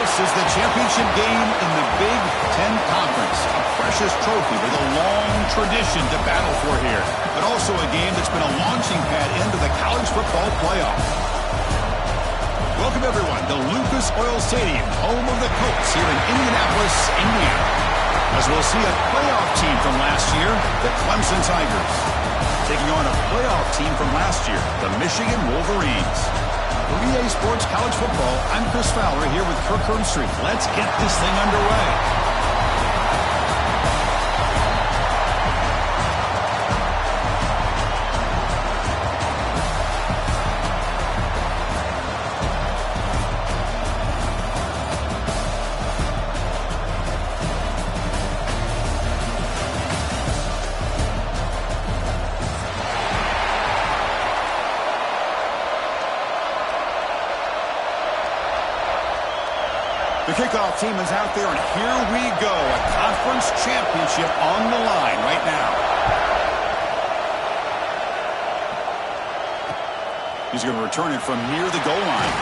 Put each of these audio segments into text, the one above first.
This is the championship game in the Big Ten Conference. A precious trophy with a long tradition to battle for here. But also a game that's been a launching pad into the college football playoff. Welcome, everyone, to Lucas Oil Stadium, home of the Colts here in Indianapolis, Indiana. As we'll see a playoff team from last year, the Clemson Tigers, taking on a playoff team from last year, the Michigan Wolverines. For EA Sports College Football, I'm Chris Fowler here with Kirk Herbstreit. Let's get this thing underway. The kickoff team is out there, and here we go. A conference championship on the line right now. He's going to return it from near the goal line.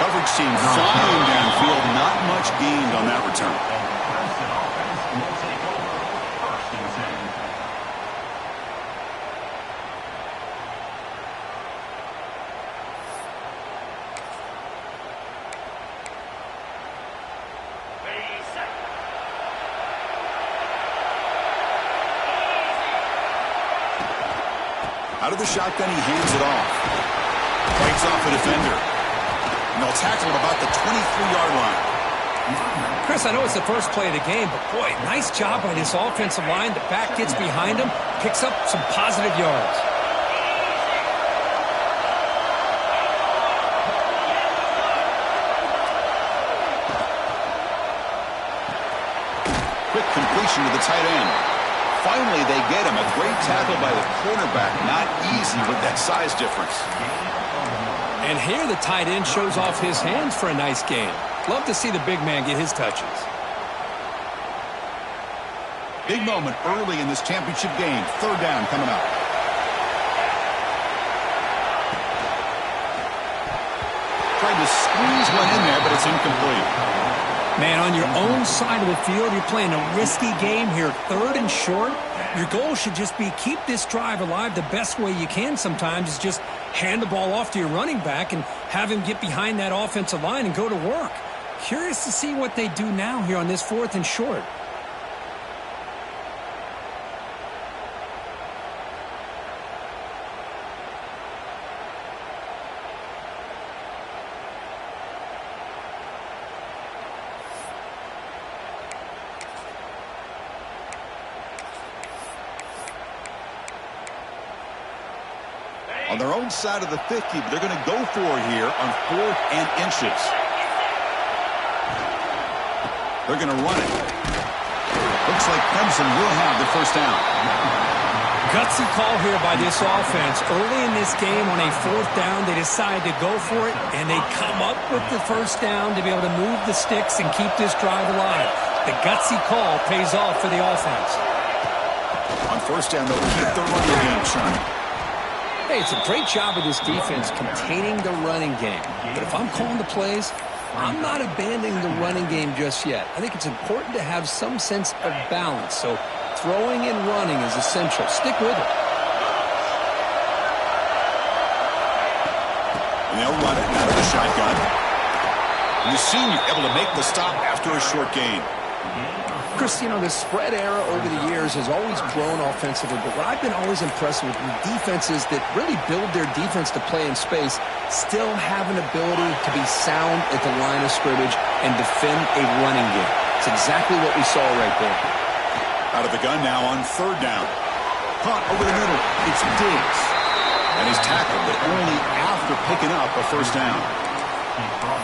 Coverage team flying downfield. Not much gained on that return. Out of the shotgun, he hands it off. Breaks off a defender. And they'll tackle at about the 23-yard line. Chris, I know it's the first play of the game, but boy, nice job by this offensive line. The back gets behind him, picks up some positive yards. Quick completion to the tight end. Finally, they get him. A great tackle by the quarterback. Not easy with that size difference. And here the tight end shows off his hands for a nice game. Love to see the big man get his touches. Big moment early in this championship game. Third down coming up. Tried to squeeze one in there, but it's incomplete. Man, on your own side of the field, you're playing a risky game here. Third and short. Your goal should just be keep this drive alive. The best way you can sometimes is just hand the ball off to your running back and have him get behind that offensive line and go to work. Curious to see what they do now here on this fourth and short. On their own side of the 50, but they're going to go for it here on 4th and inches. They're going to run it. Looks like Clemson will have the first down. Gutsy call here by this offense. Early in this game on a 4th down, they decide to go for it, and they come up with the first down to be able to move the sticks and keep this drive alive. The gutsy call pays off for the offense. On first down, they'll keep the running game churning. Hey, it's a great job of this defense containing the running game. But if I'm calling the plays, I'm not abandoning the running game just yet. I think it's important to have some sense of balance. So throwing and running is essential. Stick with it. And they'll run it out of the shotgun. And the senior able to make the stop after a short gain. Chris, you know, the spread era over the years has always grown offensively, but what I've been always impressed with defenses that really build their defense to play in space still have an ability to be sound at the line of scrimmage and defend a running game. It's exactly what we saw right there. Out of the gun now on 3rd down. Caught over the middle. It's Diggs. And he's tackled, but only after picking up a first down.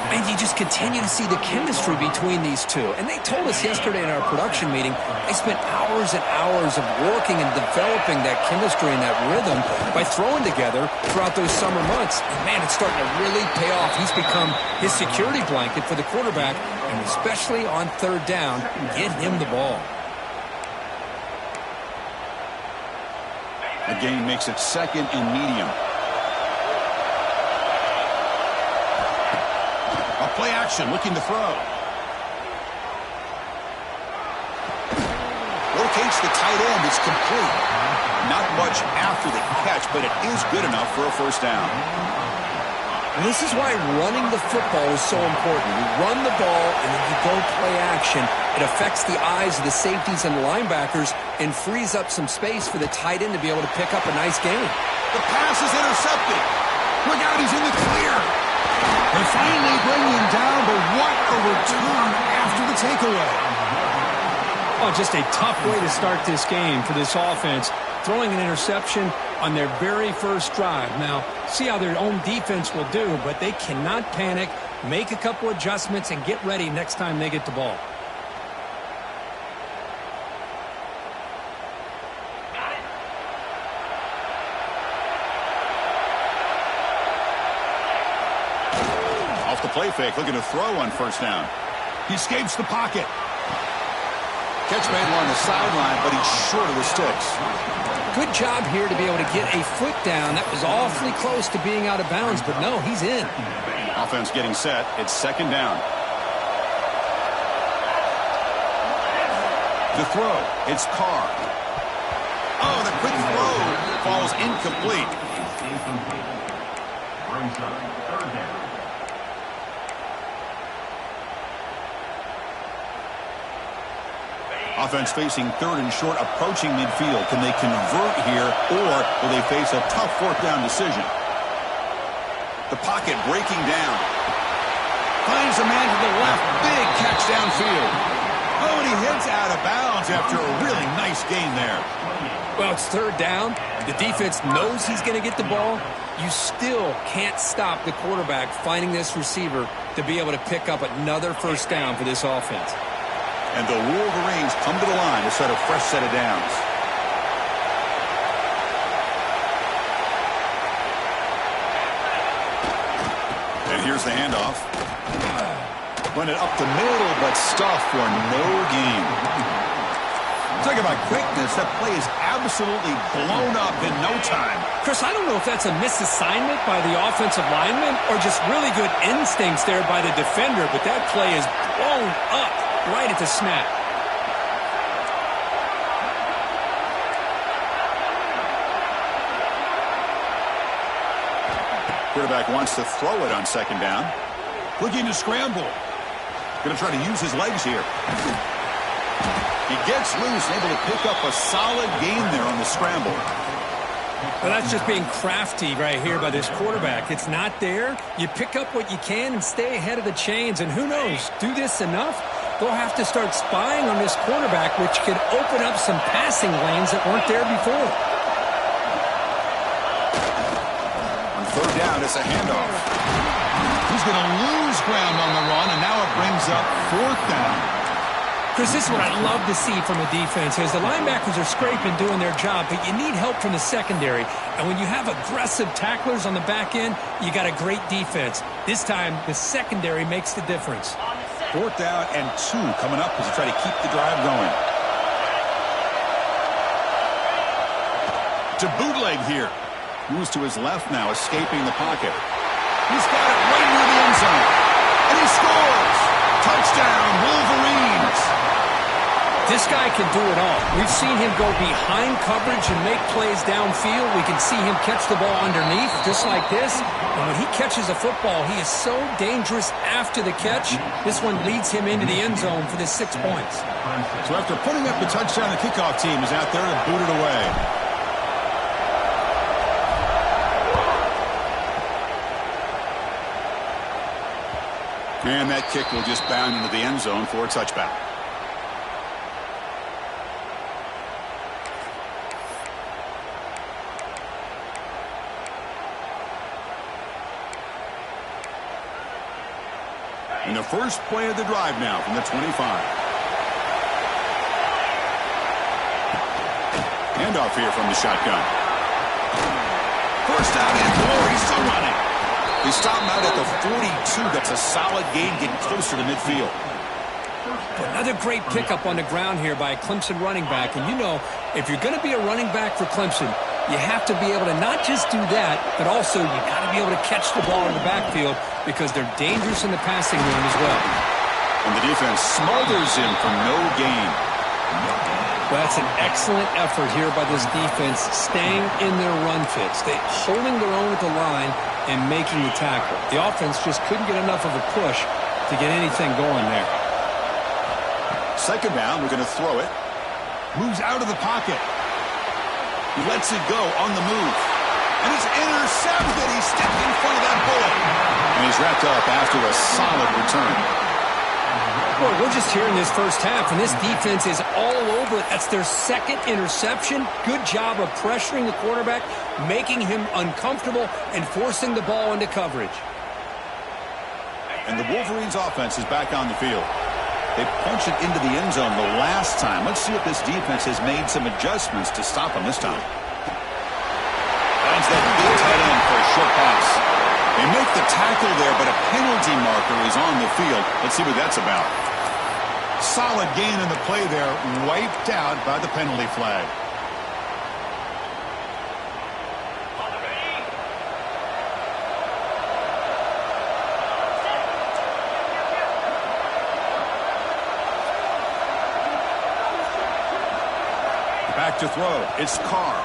And you just continue to see the chemistry between these two. And they told us yesterday in our production meeting, they spent hours and hours of working and developing that chemistry and that rhythm by throwing together throughout those summer months. And, man, it's starting to really pay off. He's become his security blanket for the quarterback, and especially on 3rd down, get him the ball. The gain makes it 2nd and medium. A play Play action, looking to throw. Rotates the tight end. It's complete. Not much after the catch, but it is good enough for a first down. And this is why running the football is so important. You run the ball, and then you go play action. It affects the eyes of the safeties and linebackers and frees up some space for the tight end to be able to pick up a nice gain. The pass is intercepted. Look out, he's in the clear. They finally bring him down, but what a return after the takeaway. Oh, just a tough way to start this game for this offense. Throwing an interception on their very first drive. Now, see how their own defense will do, but they cannot panic, make a couple adjustments, and get ready next time they get the ball. Off the play fake, looking to throw on first down. He escapes the pocket. Catch made along the sideline, but he's short of the sticks. Good job here to be able to get a foot down. That was awfully close to being out of bounds, but no, he's in. Offense getting set. It's second down. The throw. It's Carr. Oh, the quick throw falls incomplete. Offense facing third and short, approaching midfield. Can they convert here, or will they face a tough fourth down decision? The pocket breaking down. Finds a man to the left. Big catch downfield. Oh, and he heads out of bounds after a really nice gain there. Well, it's third down. The defense knows he's going to get the ball. You still can't stop the quarterback finding this receiver to be able to pick up another first down for this offense. And the Wolverines come to the line to set a fresh set of downs. And here's the handoff. Run it up the middle, but stuffed for no gain. Talk about quickness. That play is absolutely blown up in no time. Chris, I don't know if that's a misassignment by the offensive lineman or just really good instincts there by the defender, but that play is blown up right at the snap. Quarterback wants to throw it on second down. Looking to scramble. Going to try to use his legs here. He gets loose, able to pick up a solid gain there on the scramble. Well, that's just being crafty right here by this quarterback. It's not there. You pick up what you can and stay ahead of the chains. And who knows, do this enough, they'll have to start spying on this quarterback, which could open up some passing lanes that weren't there before. On third down, it's a handoff. He's going to lose ground on the run, and now it brings up fourth down. Chris, this is what I love to see from a defense is the linebackers are scraping, doing their job, but you need help from the secondary. And when you have aggressive tacklers on the back end, you got a great defense. This time, the secondary makes the difference. Fourth down and 2 coming up as they try to keep the drive going. To bootleg here. Moves to his left now, escaping the pocket. He's got it right near the end zone. And he scores! Touchdown, Wolverines! This guy can do it all. We've seen him go behind coverage and make plays downfield. We can see him catch the ball underneath, just like this. And when he catches a football, he is so dangerous after the catch. This one leads him into the end zone for the 6 points. So after putting up the touchdown, the kickoff team is out there to boot it away. And that kick will just bound into the end zone for a touchback. And the first play of the drive now from the 25. Handoff here from the shotgun. First down and more. He's still running. They stop him out at the 42. That's a solid gain, getting closer to midfield. Another great pickup on the ground here by a Clemson running back. And you know, if you're going to be a running back for Clemson, you have to be able to not just do that, but also you got to be able to catch the ball in the backfield because they're dangerous in the passing game as well. And the defense smothers him for no gain. Well, that's an excellent effort here by this defense, staying in their run fits. They holding their own at the line and making the tackle. The offense just couldn't get enough of a push to get anything going there. Second down, we're going to throw it. Moves out of the pocket. He lets it go on the move. And it's intercepted. He stepped in front of that bullet. And he's wrapped up after a solid return. Boy, we're just here in this first half, and this defense is all over it. That's their second interception. Good job of pressuring the quarterback, making him uncomfortable, and forcing the ball into coverage. And the Wolverines' offense is back on the field. They punched it into the end zone the last time. Let's see if this defense has made some adjustments to stop him this time. Finds that big tight end for a short pass. They make the tackle there, but a penalty marker is on the field. Let's see what that's about. Solid gain in the play there, wiped out by the penalty flag. Back to throw. It's Carr.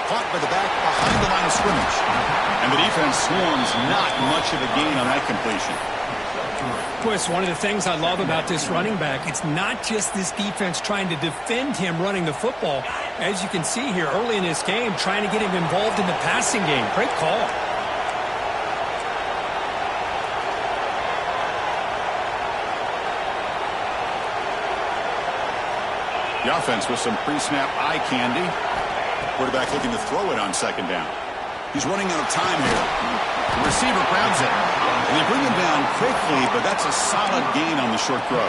Caught by the back behind the line of scrimmage. And the defense swarms not much of a gain on that completion. Boy, it's one of the things I love about this running back. It's not just this defense trying to defend him running the football. As you can see here early in this game, trying to get him involved in the passing game. Great call. The offense with some pre-snap eye candy. Quarterback looking to throw it on second down. He's running out of time here. The receiver grabs it. And they bring him down quickly, but that's a solid gain on the short throw.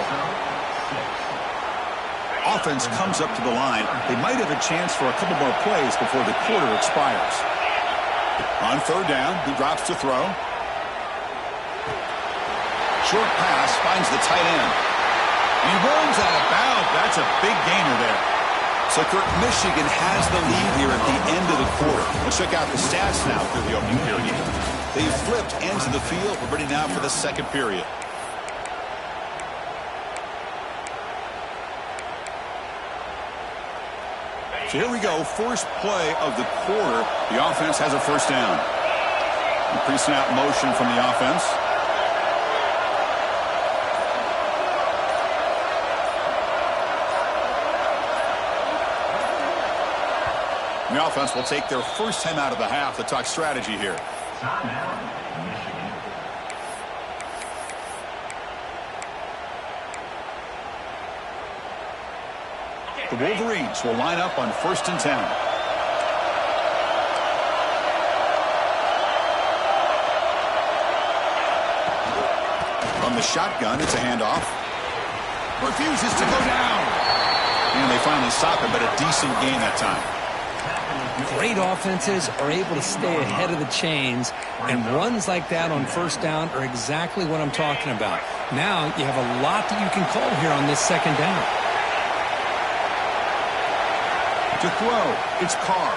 Offense comes up to the line. They might have a chance for a couple more plays before the quarter expires. On third down, he drops to throw. Short pass finds the tight end. He rolls out of bounds. That's a big gainer there. So, Kirk, Michigan has the lead here at the end of the quarter. Let's check out the stats now through the opening period. They've flipped ends of the field. We're ready now for the second period. So here we go. First play of the quarter. The offense has a first down. Pre-snap motion from the offense. The offense will take their first time out of the half to talk strategy here. The Wolverines will line up on 1st and 10. From the shotgun, it's a handoff. Refuses to go down. And they finally stop it, but a decent gain that time. Great offenses are able to stay ahead of the chains, and runs like that on first down are exactly what I'm talking about. Now you have a lot that you can call here on this second down. To throw, it's Carr.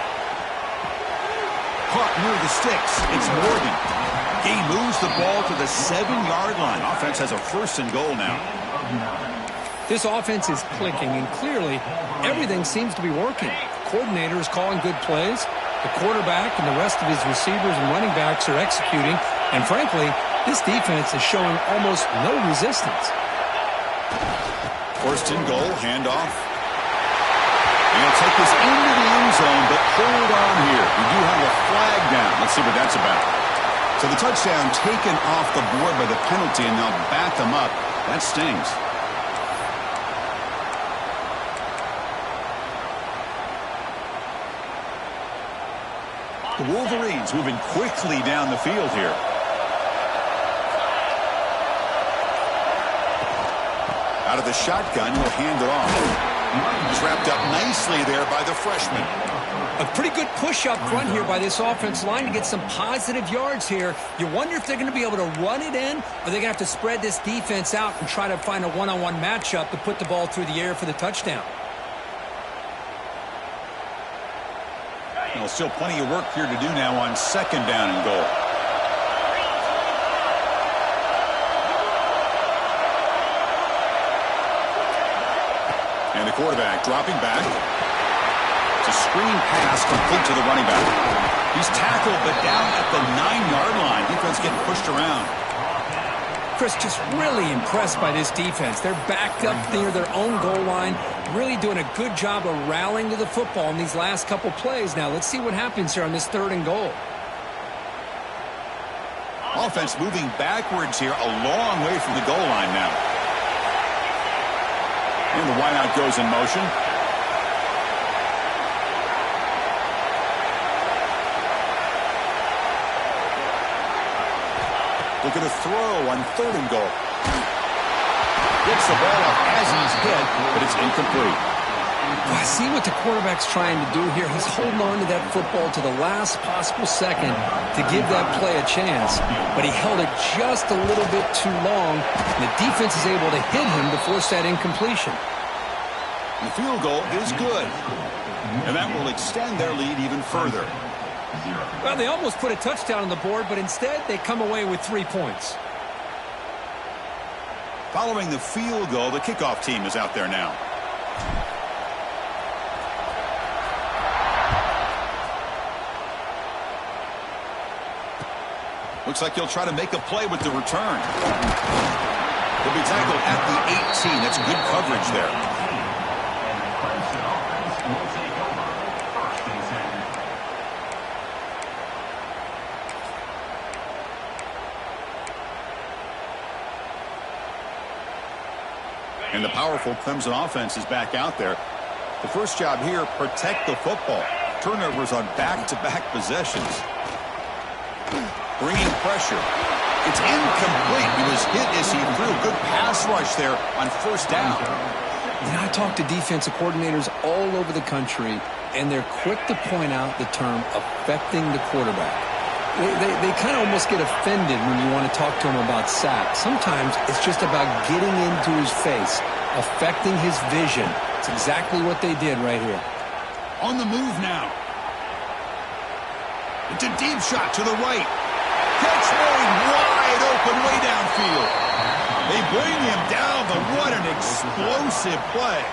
Caught near the sticks, it's Morgan. He moves the ball to the 7-yard line. Offense has a 1st and goal now. This offense is clicking, and clearly everything seems to be working. Coordinator is calling good plays. The quarterback and the rest of his receivers and running backs are executing. And frankly, this defense is showing almost no resistance. 1st and goal, handoff. And he'll take this into the end zone, but hold on here. We do have a flag down. Let's see what that's about. So the touchdown taken off the board by the penalty, and now back them up. That stings. The Wolverines moving quickly down the field here. Out of the shotgun, he'll hand it off. He's wrapped up nicely there by the freshman. A pretty good push up front here by this offense line to get some positive yards here. You wonder if they're going to be able to run it in, or they're going to have to spread this defense out and try to find a one-on-one matchup to put the ball through the air for the touchdown. Well, still plenty of work here to do now on 2nd down and goal. And the quarterback dropping back. It's a screen pass complete to the running back. He's tackled, but down at the 9-yard line. Defense getting pushed around. Chris, just really impressed by this defense. They're backed up near their own goal line, really doing a good job of rallying to the football in these last couple plays. Now, let's see what happens here on this 3rd and goal. Offense moving backwards here, a long way from the goal line now. And the wideout goes in motion. Look at a throw on 3rd and goal. Gets the ball up as he's hit, but it's incomplete. I see what the quarterback's trying to do here. He's holding on to that football to the last possible second to give that play a chance, but he held it just a little bit too long, and the defense is able to hit him to force that incompletion. The field goal is good, and that will extend their lead even further. Well, they almost put a touchdown on the board, but instead they come away with 3 points. Following the field goal, the kickoff team is out there now. Looks like he'll try to make a play with the return. He'll be tackled at the 18. That's good coverage there. And the powerful Clemson offense is back out there. The first job here, protect the football. Turnovers on back-to-back possessions. Bringing pressure. It's incomplete. He was hit as he threw a good pass rush there on 1st down. You know, I talk to defensive coordinators all over the country, and they're quick to point out the term affecting the quarterback. They kind of almost get offended when you want to talk to him about sacks. Sometimes it's just about getting into his face, affecting his vision. It's exactly what they did right here. On the move now. It's a deep shot to the right. Catch made wide open way downfield. They bring him down, but what an explosive play.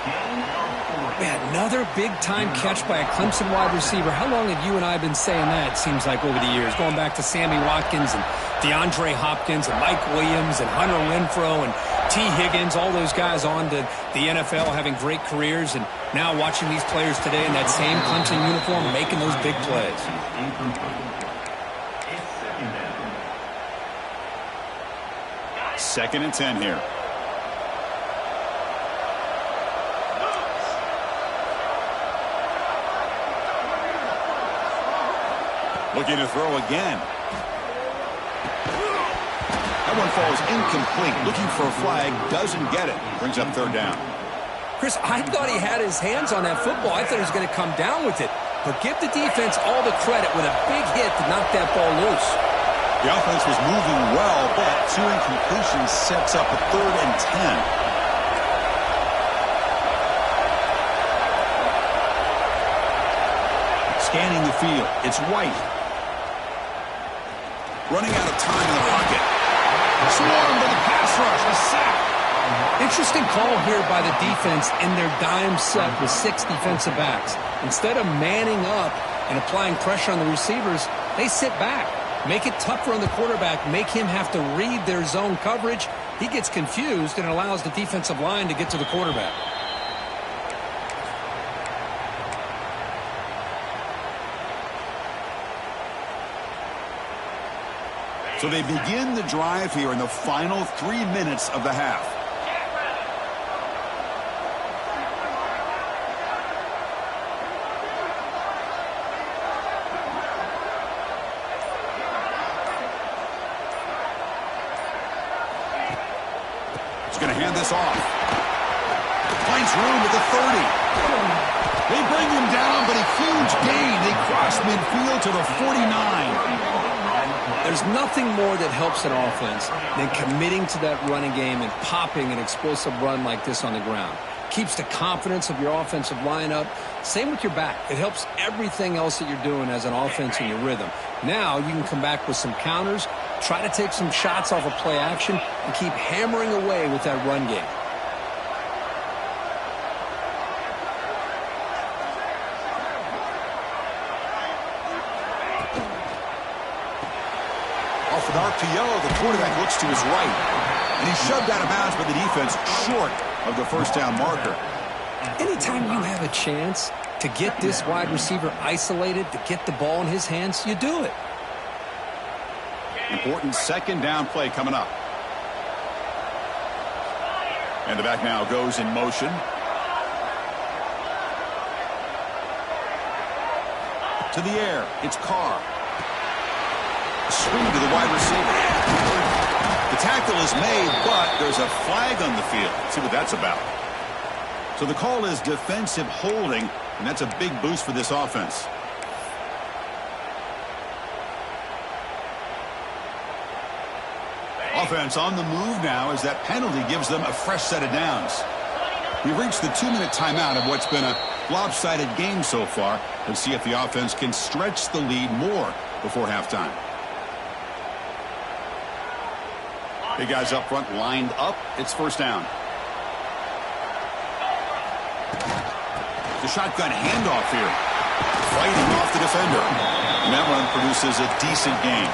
Man, another big-time catch by a Clemson wide receiver. How long have you and I been saying that, it seems like, over the years? Going back to Sammy Watkins and DeAndre Hopkins and Mike Williams and Hunter Renfrow and T. Higgins, all those guys on to the NFL having great careers, and now watching these players today in that same Clemson uniform making those big plays. 2nd and 10 here. Looking to throw again. That one falls incomplete. Looking for a flag. Doesn't get it. Brings up 3rd down. Chris, I thought he had his hands on that football. I thought he was going to come down with it. But give the defense all the credit with a big hit to knock that ball loose. The offense was moving well, but 2 incompletions sets up a 3rd and 10. Scanning the field. It's White. Running out of time in the pocket. Swarmed by the pass rush. A sack. Interesting call here by the defense in their dime set with 6 defensive backs. Instead of manning up and applying pressure on the receivers, they sit back. Make it tougher on the quarterback. Make him have to read their zone coverage. He gets confused and allows the defensive line to get to the quarterback. So they begin the drive here in the final 3 minutes of the half. He's going to hand this off. Finds room at the 30. They bring him down, but a huge gain midfield to the 49. There's nothing more that helps an offense than committing to that running game and popping an explosive run like this on the ground. Keeps the confidence of your offensive line up. Same with your back. It helps everything else that you're doing as an offense in your rhythm. Now you can come back with some counters, try to take some shots off of play action, and keep hammering away with that run game. Off an RPO, the quarterback looks to his right. And he's shoved out of bounds by the defense short of the first down marker. Anytime you have a chance to get this wide receiver isolated, to get the ball in his hands, you do it. Important second down play coming up. And the back now goes in motion. To the air, it's Carr. Swing to the wide receiver. The tackle is made, but there's a flag on the field. Let's see what that's about. So the call is defensive holding, and that's a big boost for this offense. Offense on the move now as that penalty gives them a fresh set of downs. We've reached the 2-minute timeout of what's been a lopsided game so far. Let's see if the offense can stretch the lead more before halftime. Big guys up front lined up. It's first down. The shotgun handoff here. Fighting off the defender. And that run produces a decent gain.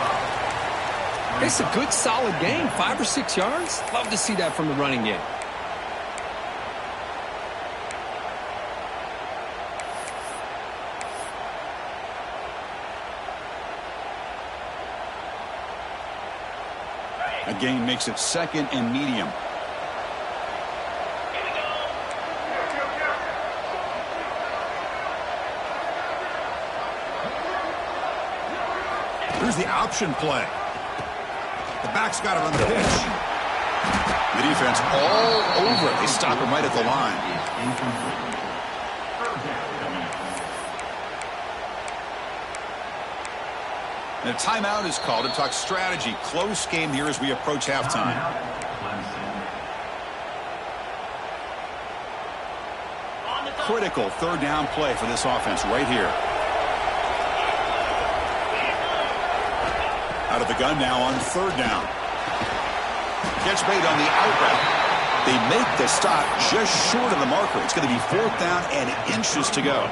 It's a good, solid game. 5 or 6 yards. Love to see that from the running game. A gain makes it second and medium. Here's the option play. The back's got it on the pitch. The defense all over it. They stop him right at the line. And a timeout is called to talk strategy. Close game here as we approach halftime. Critical third down play for this offense right here. Out of the gun now on third down. Catch made on the out route. They make the stop just short of the marker. It's going to be fourth down and inches to go.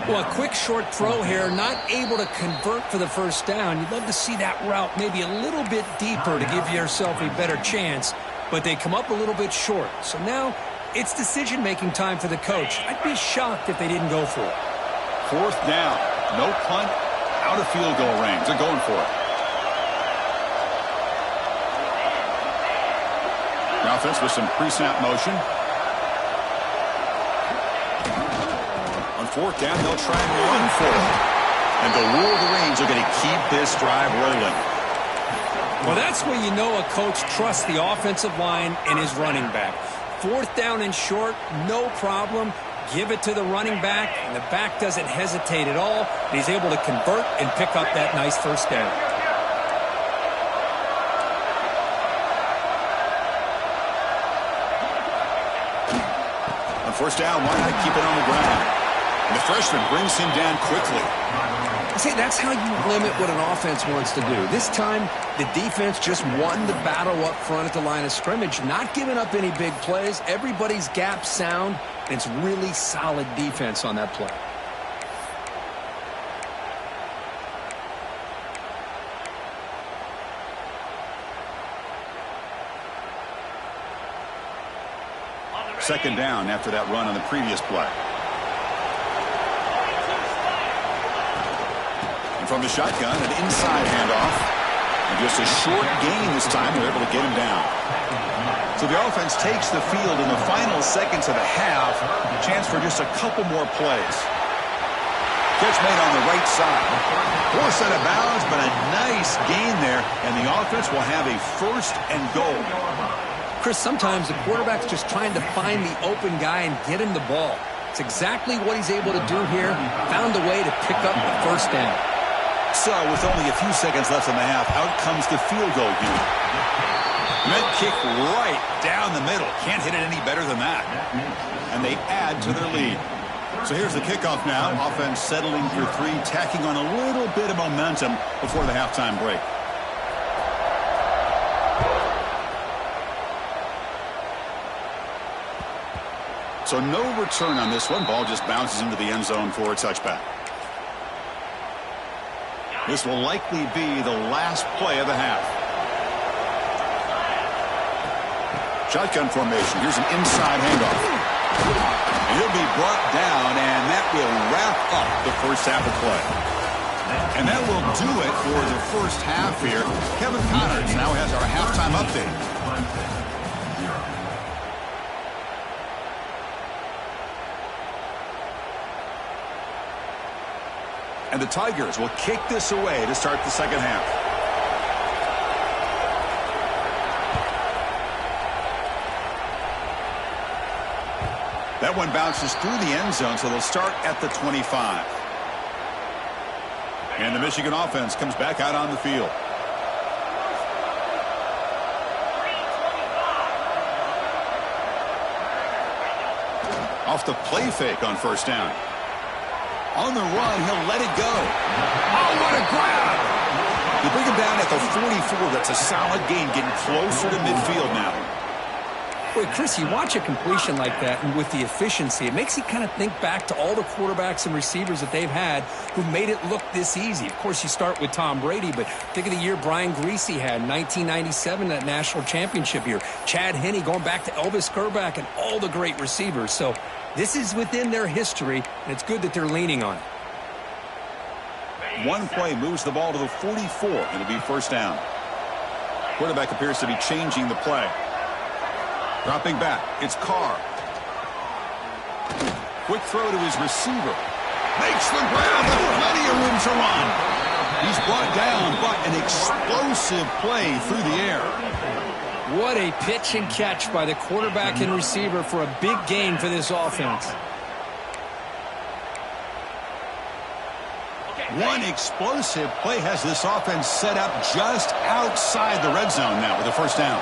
Well, a quick short throw here, not able to convert for the first down. You'd love to see that route maybe a little bit deeper to give yourself a better chance, but they come up a little bit short. So now it's decision-making time for the coach. I'd be shocked if they didn't go for it. Fourth down, no punt, out of field goal range. They're going for it. The offense with some pre-snap motion. Fourth down, they'll try and run for it. And the rule of the range are going to keep this drive rolling. Well, that's when you know a coach trusts the offensive line and his running back. Fourth down and short, no problem. Give it to the running back, and the back doesn't hesitate at all. He's able to convert and pick up that nice first down. On first down, why not keep it on the ground? And the freshman brings him down quickly. See, that's how you limit what an offense wants to do. This time, the defense just won the battle up front at the line of scrimmage, not giving up any big plays. Everybody's gap sound, and it's really solid defense on that play. Second down after that run on the previous play. From the shotgun, an inside handoff. And just a short gain this time. They're able to get him down. So the offense takes the field in the final seconds of the half. Chance for just a couple more plays. Catch made on the right side. Poor set of bounds, but a nice gain there. And the offense will have a first and goal. Chris, sometimes the quarterback's just trying to find the open guy and get him the ball. It's exactly what he's able to do here. Found a way to pick up the first down. So, with only a few seconds left in the half, out comes the field goal unit. Med kick right down the middle. Can't hit it any better than that. And they add to their lead. So here's the kickoff now. Offense settling for 3, tacking on a little bit of momentum before the halftime break. So no return on this one. Ball just bounces into the end zone for a touchback. This will likely be the last play of the half. Shotgun formation. Here's an inside handoff. He'll be brought down, and that will wrap up the first half of play. And that will do it for the first half here. Kevin Connors now has our halftime update. And the Tigers will kick this away to start the second half. That one bounces through the end zone, so they'll start at the 25. And the Michigan offense comes back out on the field. Off the play fake on first down. On the run, he'll let it go. Oh, what a grab! You bring him down at the 44. That's a solid gain, getting closer to midfield now. Boy, Chris, you watch a completion like that, and with the efficiency, it makes you kind of think back to all the quarterbacks and receivers that they've had who made it look this easy. Of course, you start with Tom Brady, but think of the year Brian Griese had in 1997, that national championship year. Chad Henne going back to Elvis Kerback and all the great receivers. So this is within their history, and it's good that they're leaning on it. One play moves the ball to the 44, and it'll be first down. Quarterback appears to be changing the play. Dropping back, it's Carr. Quick throw to his receiver. Makes the grab with plenty of room to run. He's brought down, but an explosive play through the air. What a pitch and catch by the quarterback and receiver for a big gain for this offense. One explosive play has this offense set up just outside the red zone now with a first down.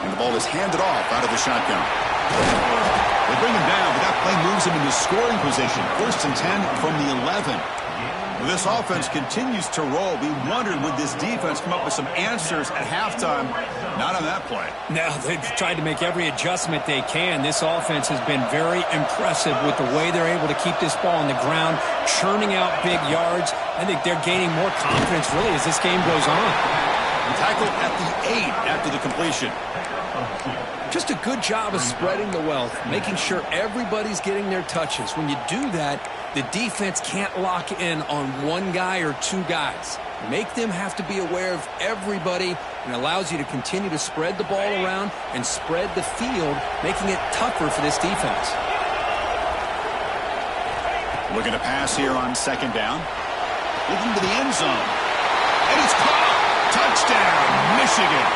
And the ball is handed off out of the shotgun. They bring him down, but that play moves him into scoring position. 1st and 10 from the 11. This offense continues to roll. We wondered, would this defense come up with some answers at halftime? Not on that play. No, they've tried to make every adjustment they can. This offense has been very impressive with the way they're able to keep this ball on the ground, churning out big yards. I think they're gaining more confidence, really, as this game goes on. Tackled at the 8 after the completion. Just a good job of spreading the wealth, making sure everybody's getting their touches. When you do that, the defense can't lock in on one guy or two guys. Make them have to be aware of everybody, and allows you to continue to spread the ball around and spread the field, making it tougher for this defense. Looking to pass here on second down. Looking to the end zone. And it's caught. Touchdown, Michigan.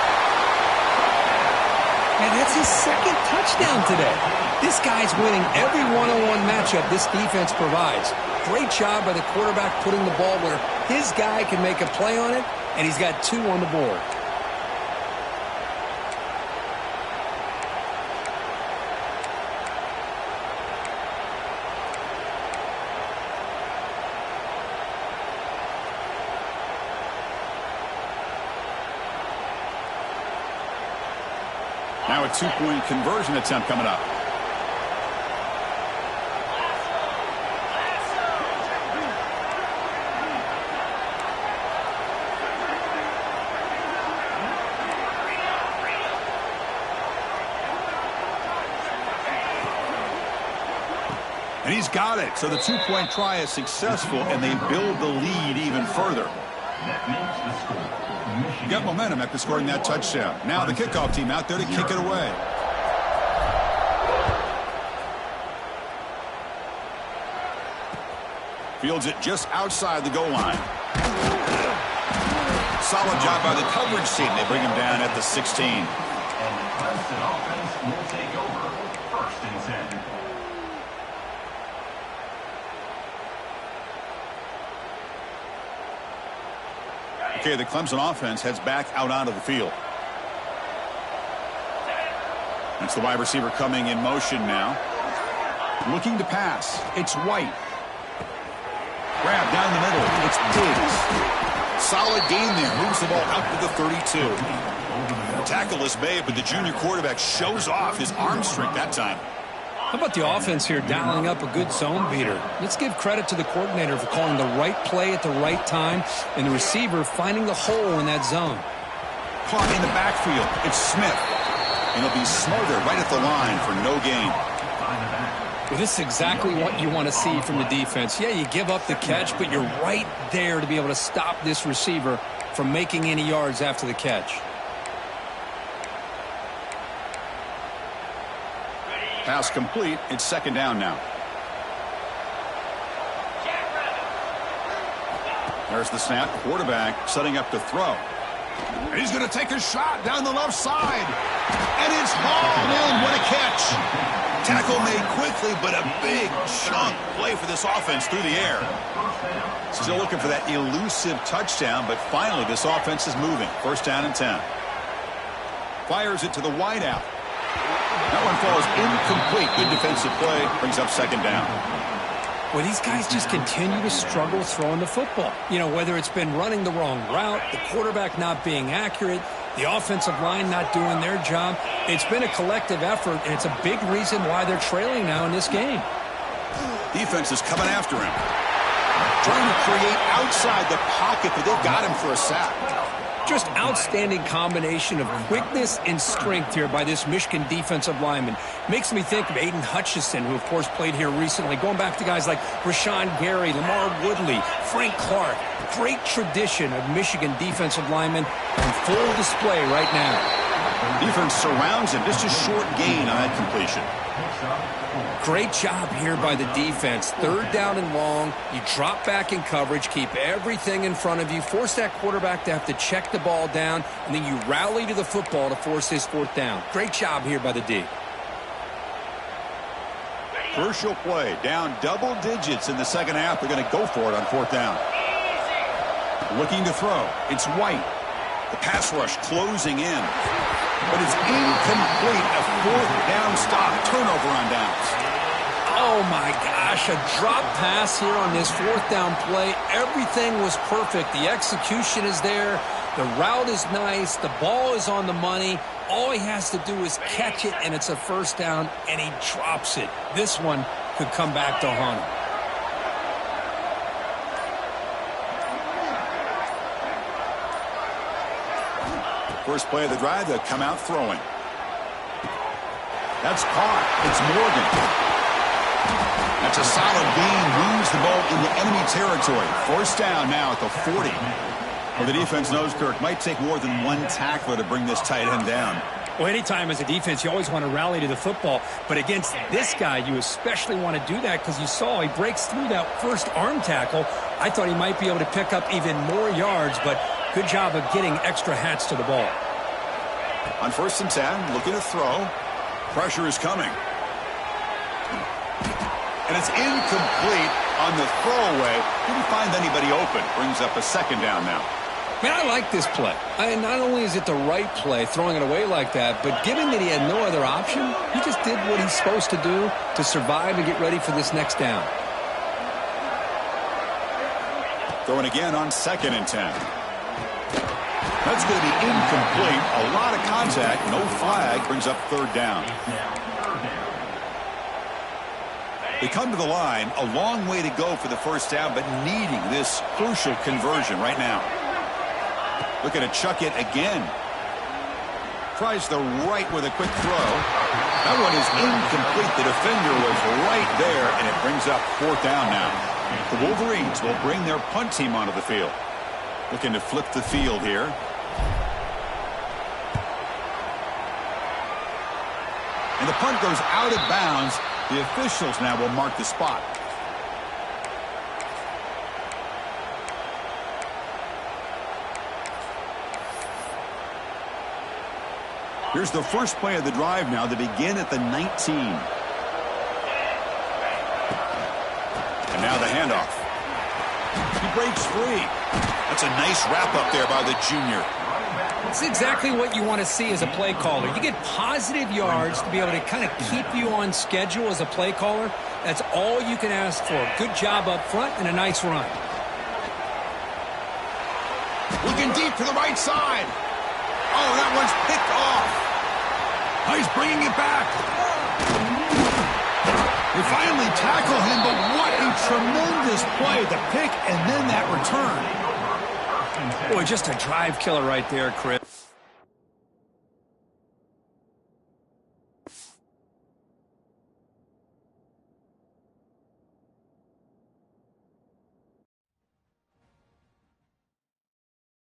And that's his second touchdown today. This guy's winning every one-on-one matchup this defense provides. Great job by the quarterback putting the ball where his guy can make a play on it, and he's got 2 on the board. Now a 2-point conversion attempt coming up. And he's got it. So the 2-point try is successful, and they build the lead even further. Got momentum after scoring that touchdown. Now the kickoff team out there to kick it away. Fields it just outside the goal line. Solid job by the coverage team. They bring him down at the 16. And the Clemson offense will take over 1st and 10. Okay, the Clemson offense heads back out onto the field. That's the wide receiver coming in motion now. Looking to pass. It's White. Grab down the middle. It's Diggs. Solid gain there. Moves the ball out to the 32. The tackle is made, but the junior quarterback shows off his arm strength that time. How about the offense here dialing up a good zone beater? Let's give credit to the coordinator for calling the right play at the right time and the receiver finding the hole in that zone. Caught in the backfield. It's Smith. And he'll be smothered right at the line for no gain. Well, this is exactly what you want to see from the defense. Yeah, you give up the catch, but you're right there to be able to stop this receiver from making any yards after the catch. Pass complete. It's 2nd down now. There's the snap. Quarterback setting up to throw. And he's going to take a shot down the left side. And it's hauled in. What a catch. Tackle made quickly, but a big chunk play for this offense through the air. Still looking for that elusive touchdown, but finally this offense is moving. 1st down and 10. Fires it to the wideout. That one falls incomplete. Good defensive play. Brings up 2nd down. Well, these guys just continue to struggle throwing the football. You know, whether it's been running the wrong route, the quarterback not being accurate, the offensive line not doing their job. It's been a collective effort, and it's a big reason why they're trailing now in this game. Defense is coming after him. Trying to create outside the pocket, but they've got him for a sack. Just outstanding combination of quickness and strength here by this Michigan defensive lineman. Makes me think of Aiden Hutchinson, who, of course, played here recently. Going back to guys like Rashawn Gary, Lamar Woodley, Frank Clark. Great tradition of Michigan defensive linemen on full display right now. Defense surrounds him. Just a short gain on that completion. Great job here by the defense. 3rd down and long. You drop back in coverage, keep everything in front of you, force that quarterback to have to check the ball down, and then you rally to the football to force his 4th down. Great job here by the D. Crucial play. Down double digits in the 2nd half. They're going to go for it on 4th down. Looking to throw. It's White. The pass rush closing in. But it's incomplete. A 4th down stop. Turnover on downs. Oh, my gosh, a drop pass here on this 4th down play. Everything was perfect. The execution is there. The route is nice. The ball is on the money. All he has to do is catch it, and it's a 1st down, and he drops it. This one could come back to haunt him. First play of the drive, they'll come out throwing. That's caught. It's Morgan. That's a solid gain. Moves the ball into enemy territory. 1st down now at the 40. Well, the defense knows, Kirk, might take more than one tackler to bring this tight end down. Well, anytime as a defense, you always want to rally to the football. But against this guy, you especially want to do that because you saw he breaks through that first arm tackle. I thought he might be able to pick up even more yards, but good job of getting extra hats to the ball. On 1st and 10, looking to throw. Pressure is coming. And it's incomplete on the throwaway. Didn't find anybody open. Brings up a 2nd down now. Man, I like this play. Not only is it the right play, throwing it away like that, but given that he had no other option, he just did what he's supposed to do to survive and get ready for this next down. Throwing again on 2nd and 10. That's going to be incomplete. A lot of contact. No flag. Brings up 3rd down. They come to the line. A long way to go for the 1st down, but needing this crucial conversion right now. Looking to chuck it again. Tries the right with a quick throw. That one is incomplete. The defender was right there, and it brings up 4th down now. The Wolverines will bring their punt team onto the field. Looking to flip the field here. And the punt goes out of bounds. The officials now will mark the spot. Here's the first play of the drive now to begin at the 19. And now the handoff. He breaks free. That's a nice wrap up there by the junior. It's exactly what you want to see as a play caller. You get positive yards to be able to kind of keep you on schedule as a play caller. That's all you can ask for. Good job up front and a nice run. Looking deep to the right side. Oh, that one's picked off. Oh, he's bringing it back. They finally tackle him, but what a tremendous play. The pick and then that return. Boy, just a drive killer right there, Chris.